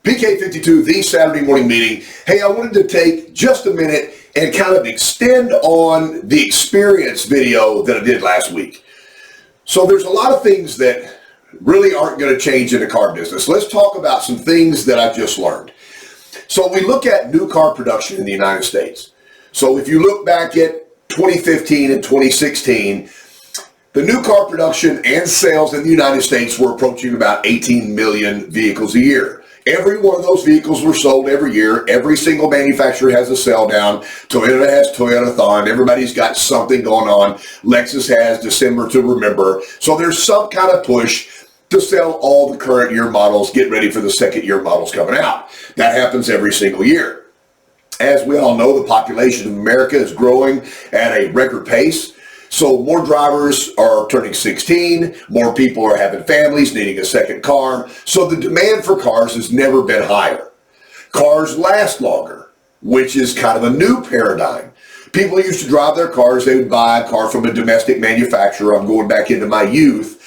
PK52, the Saturday morning meeting. Hey, I wanted to take just a minute and kind of extend on the experience video that I did last week. So there's a lot of things that really aren't going to change in the car business. Let's talk about some things that I've just learned. So we look at new car production in the United States. So if you look back at 2015 and 2016, the new car production and sales in the United States were approaching about 18 million vehicles a year. Every one of those vehicles were sold every year. Every single manufacturer has a sell down. Toyota has Toyota-thon. Everybody's got something going on. Lexus has December to Remember. So there's some kind of push to sell all the current year models, get ready for the second year models coming out. That happens every single year. As we all know, the population of America is growing at a record pace. So more drivers are turning 16, more people are having families, needing a second car. So the demand for cars has never been higher. Cars last longer, which is kind of a new paradigm. People used to drive their cars, they would buy a car from a domestic manufacturer. I'm going back into my youth.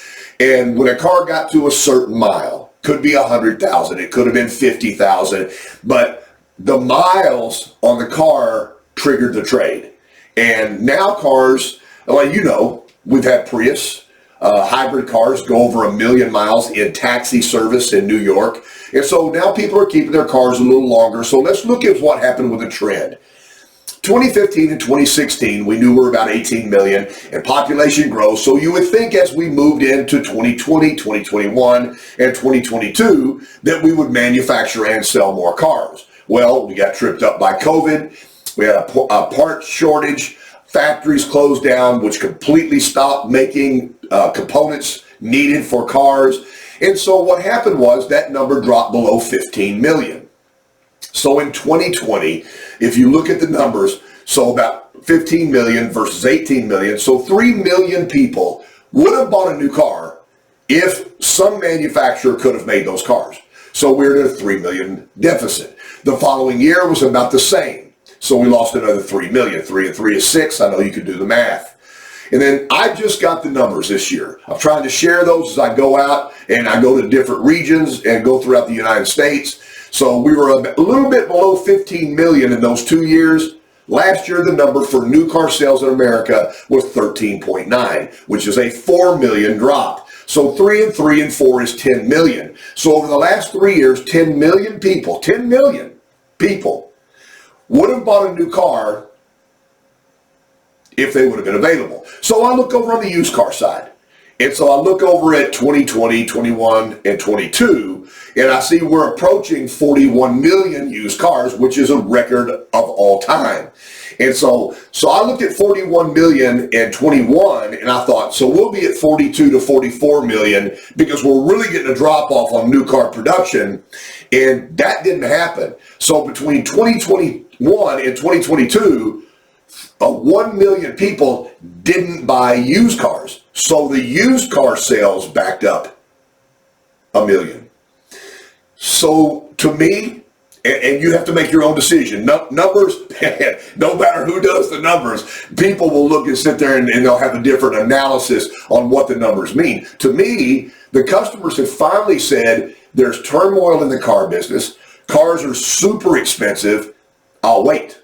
And when a car got to a certain mile, could be 100,000, it could have been 50,000, but the miles on the car triggered the trade. And now cars, well, you know, we've had Prius, hybrid cars go over 1 million miles in taxi service in New York. And so now people are keeping their cars a little longer. So let's look at what happened with the trend. 2015 and 2016, we knew we were about 18 million and population growth. So you would think as we moved into 2020, 2021, and 2022, that we would manufacture and sell more cars. Well, we got tripped up by COVID. We had a part shortage. Factories closed down, which completely stopped making components needed for cars. And so what happened was that number dropped below 15 million. So in 2020, if you look at the numbers, so about 15 million versus 18 million, so 3 million people would have bought a new car if some manufacturer could have made those cars. So we're at a 3 million deficit. The following year was about the same. So we lost another 3 million. 3 and 3 is 6. I know you can do the math. And then I just got the numbers this year. I'm trying to share those as I go out and I go to different regions and go throughout the United States. So we were a little bit below 15 million in those 2 years. Last year, the number for new car sales in America was 13.9, which is a 4 million drop. So 3 and 3 and 4 is 10 million. So over the last 3 years, 10 million people would have bought a new car if they would have been available. So I look over on the used car side. And so I look over at 2020, 21, and 22, and I see we're approaching 41 million used cars, which is a record of all time. And so I looked at 41 million in 21, and I thought, so we'll be at 42 to 44 million because we're really getting a drop off on new car production, and that didn't happen. So between 2021 and 2022, 1 million people didn't buy used cars. So the used car sales backed up 1 million. So to me, and you have to make your own decision. Numbers, no matter who does the numbers, people will look and sit there and they'll have a different analysis on what the numbers mean. To me, the customers have finally said there's turmoil in the car business. Cars are super expensive. I'll wait.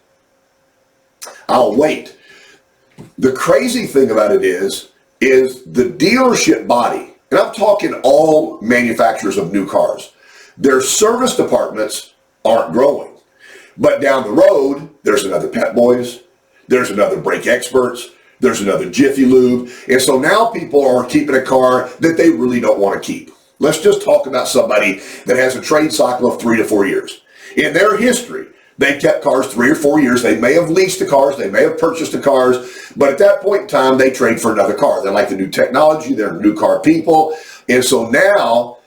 The crazy thing about it is the dealership body, and I'm talking all manufacturers of new cars, their service departments aren't growing. But down the road, there's another Pep Boys, there's another Brake Experts, there's another Jiffy Lube. And so now people are keeping a car that they really don't want to keep. Let's just talk about somebody that has a trade cycle of 3 to 4 years. In their history, they kept cars 3 or 4 years. They may have leased the cars. They may have purchased the cars. But at that point in time, they trade for another car. They like the new technology. They're new car people. And so now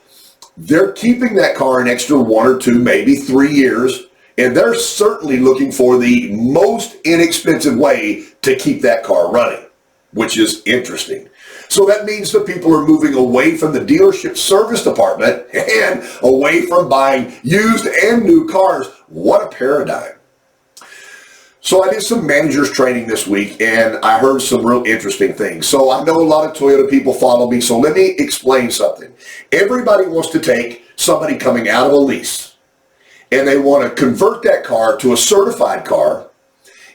they're keeping that car an extra 1 or 2, maybe 3 years. And they're certainly looking for the most inexpensive way to keep that car running, which is interesting. So that means that people are moving away from the dealership service department and away from buying used and new cars. What a paradigm. So I did some managers training this week and I heard some real interesting things. So I know a lot of Toyota people follow me. So let me explain something. Everybody wants to take somebody coming out of a lease and they want to convert that car to a certified car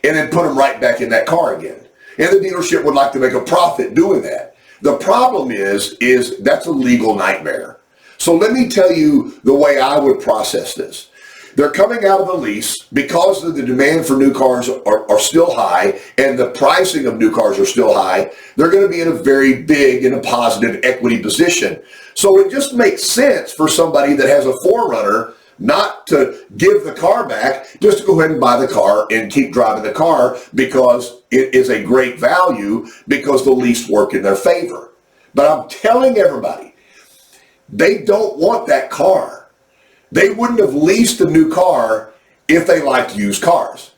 and then put them right back in that car again. And the dealership would like to make a profit doing that. The problem is that's a legal nightmare. So let me tell you the way I would process this. They're coming out of a lease because of the demand for new cars are still high and the pricing of new cars are still high. They're going to be in a very big and a positive equity position. So it just makes sense for somebody that has a 4Runner not to give the car back, just to go ahead and buy the car and keep driving the car because it is a great value because the lease work in their favor. But I'm telling everybody, they don't want that car. They wouldn't have leased a new car if they liked used cars.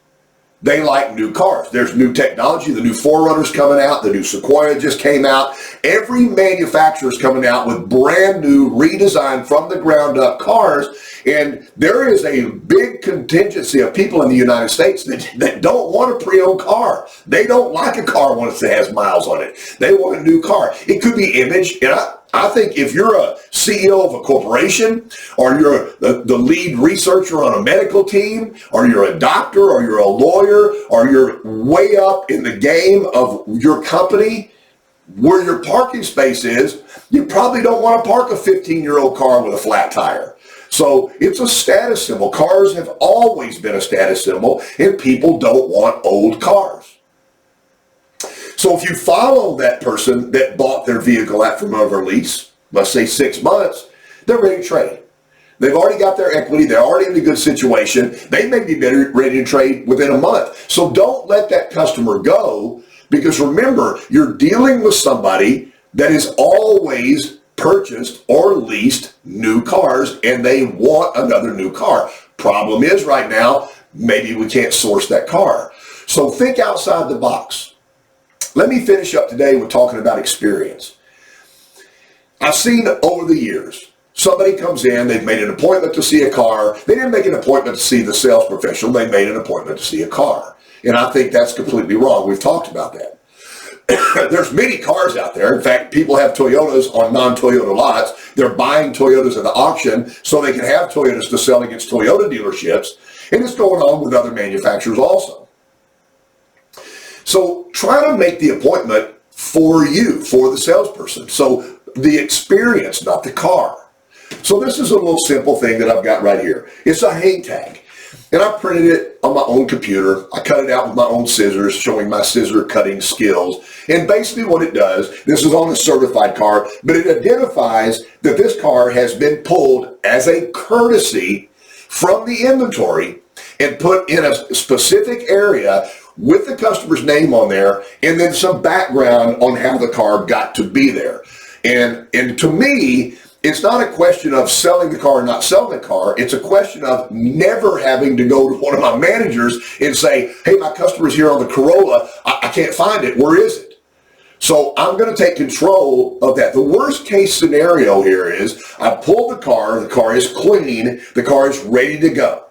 They like new cars. There's new technology. The new 4Runner's coming out. The new Sequoia just came out. Every manufacturer's coming out with brand new, redesigned from the ground up cars. And there is a big contingency of people in the United States that don't want a pre-owned car. They don't like a car once it has miles on it. They want a new car. It could be image. And I think if you're a CEO of a corporation, or you're the lead researcher on a medical team, or you're a doctor, or you're a lawyer, or you're way up in the game of your company, where your parking space is, you probably don't want to park a 15-year-old car with a flat tire. So it's a status symbol. Cars have always been a status symbol, and people don't want old cars. So if you follow that person that bought their vehicle out from over lease, let's say 6 months, they're ready to trade. They've already got their equity. They're already in a good situation. They may be ready to trade within a month. So don't let that customer go, because remember, you're dealing with somebody that has always purchased or leased new cars, and they want another new car. Problem is right now, maybe we can't source that car. So think outside the box. Let me finish up today with talking about experience. I've seen over the years, somebody comes in, they've made an appointment to see a car. They didn't make an appointment to see the sales professional. They made an appointment to see a car. And I think that's completely wrong. We've talked about that. There's many cars out there. In fact, people have Toyotas on non-Toyota lots. They're buying Toyotas at the auction so they can have Toyotas to sell against Toyota dealerships. And it's going on with other manufacturers also. So try to make the appointment for you, for the salesperson. So the experience, not the car. So this is a little simple thing that I've got right here. It's a hang tag. And I printed it on my own computer. I cut it out with my own scissors, showing my scissor cutting skills. And basically what it does, this is on a certified car, but it identifies that this car has been pulled as a courtesy from the inventory and put in a specific area with the customer's name on there, and then some background on how the car got to be there. And to me, it's not a question of selling the car or not selling the car. It's a question of never having to go to one of my managers and say, hey, my customer's here on the Corolla. I can't find it. Where is it? So I'm going to take control of that. The worst case scenario here is I pull the car is clean, the car is ready to go,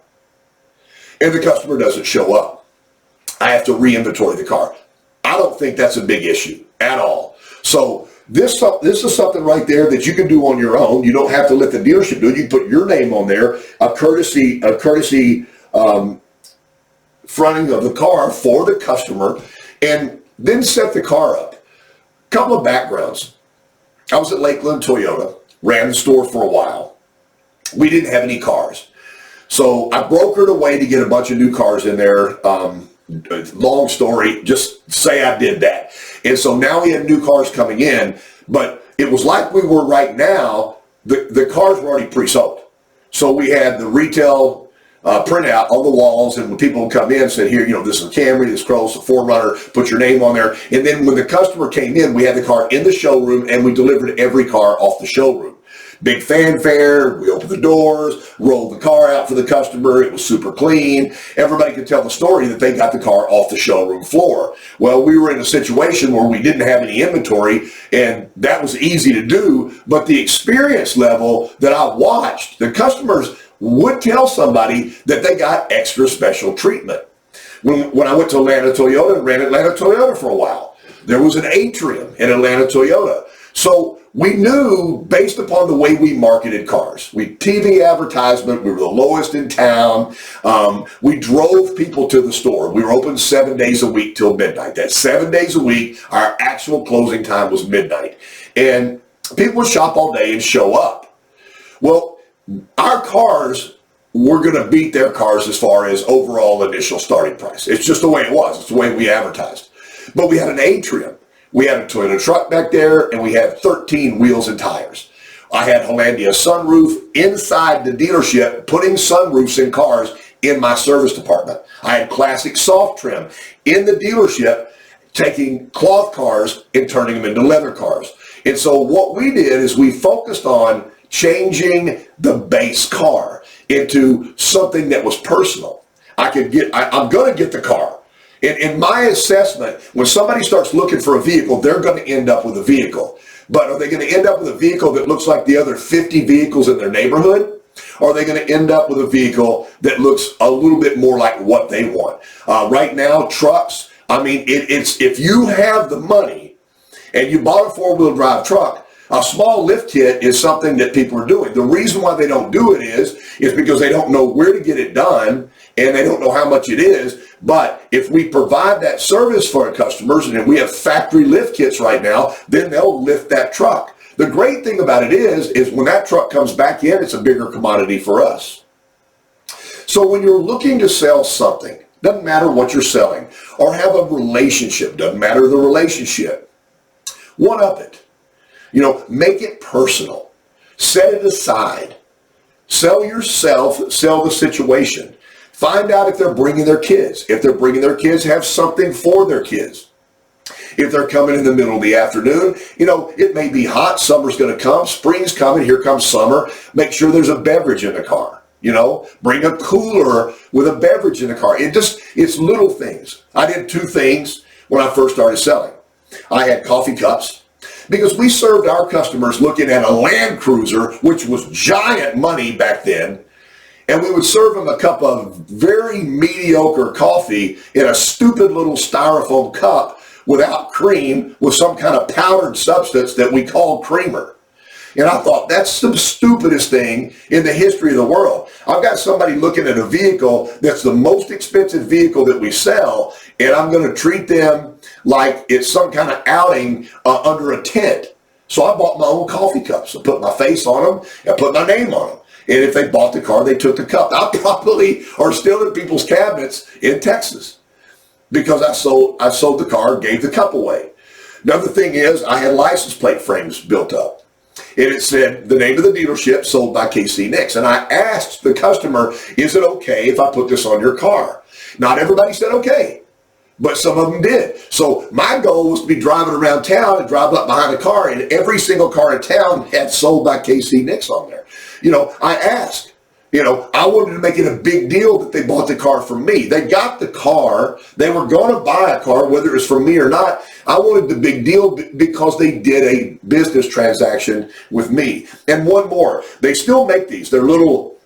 and the customer doesn't show up. I have to re-inventory the car. I don't think that's a big issue at all. So this is something right there that you can do on your own. You don't have to let the dealership do it. You can put your name on there, a courtesy fronting of the car for the customer, and then set the car up. Couple of backgrounds. I was at Lakeland Toyota, ran the store for a while. We didn't have any cars. So I brokered a way to get a bunch of new cars in there. Long story, just say I did that. And so now we had new cars coming in, but it was like we were right now, the cars were already pre-sold. So we had the retail printout on the walls, and when people would come in and said, here, this is a Camry, this Corolla, a 4Runner, put your name on there. And then when the customer came in, we had the car in the showroom, and we delivered every car off the showroom. Big fanfare, we opened the doors, rolled the car out for the customer. It was super clean. Everybody could tell the story that they got the car off the showroom floor. Well, we were in a situation where we didn't have any inventory, and that was easy to do, but the experience level that I watched, the customers would tell somebody that they got extra special treatment. When I went to Atlanta Toyota and ran Atlanta Toyota for a while, there was an atrium in Atlanta Toyota. So we knew based upon the way we marketed cars, TV advertisement, we were the lowest in town. We drove people to the store. We were open 7 days a week till midnight. That's 7 days a week. Our actual closing time was midnight. And people would shop all day and show up. Well, our cars were going to beat their cars as far as overall initial starting price. It's just the way it was. It's the way we advertised. But we had an A-trim. We had a Toyota truck back there, and we had 13 wheels and tires. I had Hollandia sunroof inside the dealership, putting sunroofs in cars in my service department. I had classic soft trim in the dealership, taking cloth cars and turning them into leather cars. And so what we did is we focused on changing the base car into something that was personal. I'm going to get the car. In my assessment, when somebody starts looking for a vehicle, they're going to end up with a vehicle. But are they going to end up with a vehicle that looks like the other 50 vehicles in their neighborhood? Or are they going to end up with a vehicle that looks a little bit more like what they want? Right now, trucks, I mean, it's if you have the money and you bought a four-wheel drive truck, a small lift kit is something that people are doing. The reason why they don't do it is because they don't know where to get it done and they don't know how much it is. But if we provide that service for our customers, and if we have factory lift kits right now, then they'll lift that truck. The great thing about it is when that truck comes back in, it's a bigger commodity for us. So when you're looking to sell something, doesn't matter what you're selling, or have a relationship, doesn't matter the relationship, one up it. Make it personal. Set it aside. Sell yourself, sell the situation. Find out if they're bringing their kids. If they're bringing their kids, have something for their kids. If they're coming in the middle of the afternoon, it may be hot. Summer's going to come. Spring's coming. Here comes summer. Make sure there's a beverage in the car. Bring a cooler with a beverage in the car. It's little things. I did two things when I first started selling. I had coffee cups, because we served our customers looking at a Land Cruiser, which was giant money back then, and we would serve them a cup of very mediocre coffee in a stupid little styrofoam cup without cream, with some kind of powdered substance that we called creamer. And I thought, that's the stupidest thing in the history of the world. I've got somebody looking at a vehicle that's the most expensive vehicle that we sell, and I'm going to treat them like it's some kind of outing under a tent. So I bought my own coffee cups. I put my face on them and put my name on them. And if they bought the car, they took the cup. I probably are still in people's cabinets in Texas because I sold the car, gave the cup away. Another thing is I had license plate frames built up. And it said the name of the dealership, sold by KC Nix. And I asked the customer, is it okay if I put this on your car? Not everybody said okay, but some of them did. So my goal was to be driving around town and drive up behind a car, and every single car in town had sold by KC Nix on there. I asked. I wanted to make it a big deal that they bought the car from me. They got the car. They were going to buy a car, whether it was from me or not. I wanted the big deal because they did a business transaction with me. And one more. They still make these. They're little,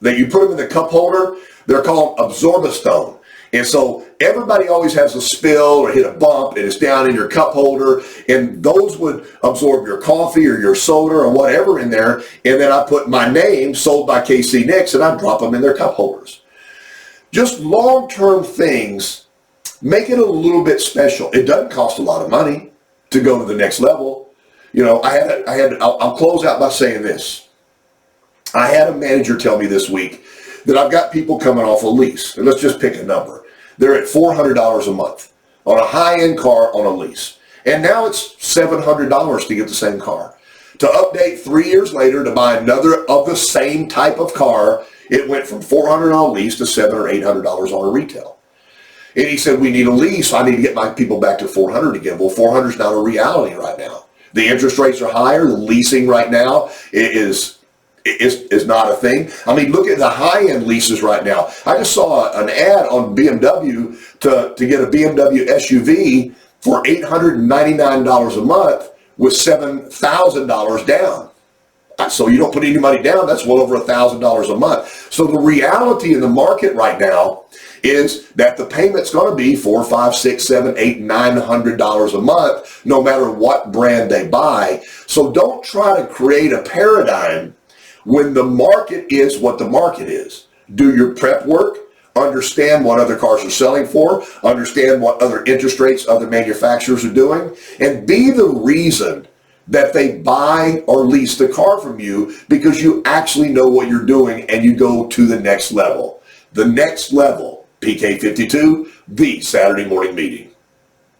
that you put them in the cup holder. They're called Absorbistone. And so everybody always has a spill or hit a bump, and it's down in your cup holder, and those would absorb your coffee or your soda or whatever in there. And then I put my name, sold by KC Nix, and I drop them in their cup holders. Just long-term things, make it a little bit special. It doesn't cost a lot of money to go to the next level. I'll close out by saying this. I had a manager tell me this week that I've got people coming off a lease, and let's just pick a number. They're at $400 a month on a high-end car on a lease. And now it's $700 to get the same car. To update 3 years later to buy another of the same type of car, it went from $400 on a lease to $700 or $800 on a retail. And he said, we need a lease. I need to get my people back to $400 again. Well, $400 is not a reality right now. The interest rates are higher. The leasing right now is not a thing. I mean, look at the high-end leases right now. I just saw an ad on BMW to get a BMW SUV for $899 a month with $7,000 down. So you don't put any money down, that's well over $1,000 a month. So the reality in the market right now is that the payment's going to be $400, $500, $600, $700, $800, $900 a month, no matter what brand they buy. So don't try to create a paradigm when the market is what the market is. Do your prep work. Understand what other cars are selling for. Understand what other interest rates other manufacturers are doing. And be the reason that they buy or lease the car from you, because you actually know what you're doing and you go to the next level. The next level, PK52, the Saturday morning meeting.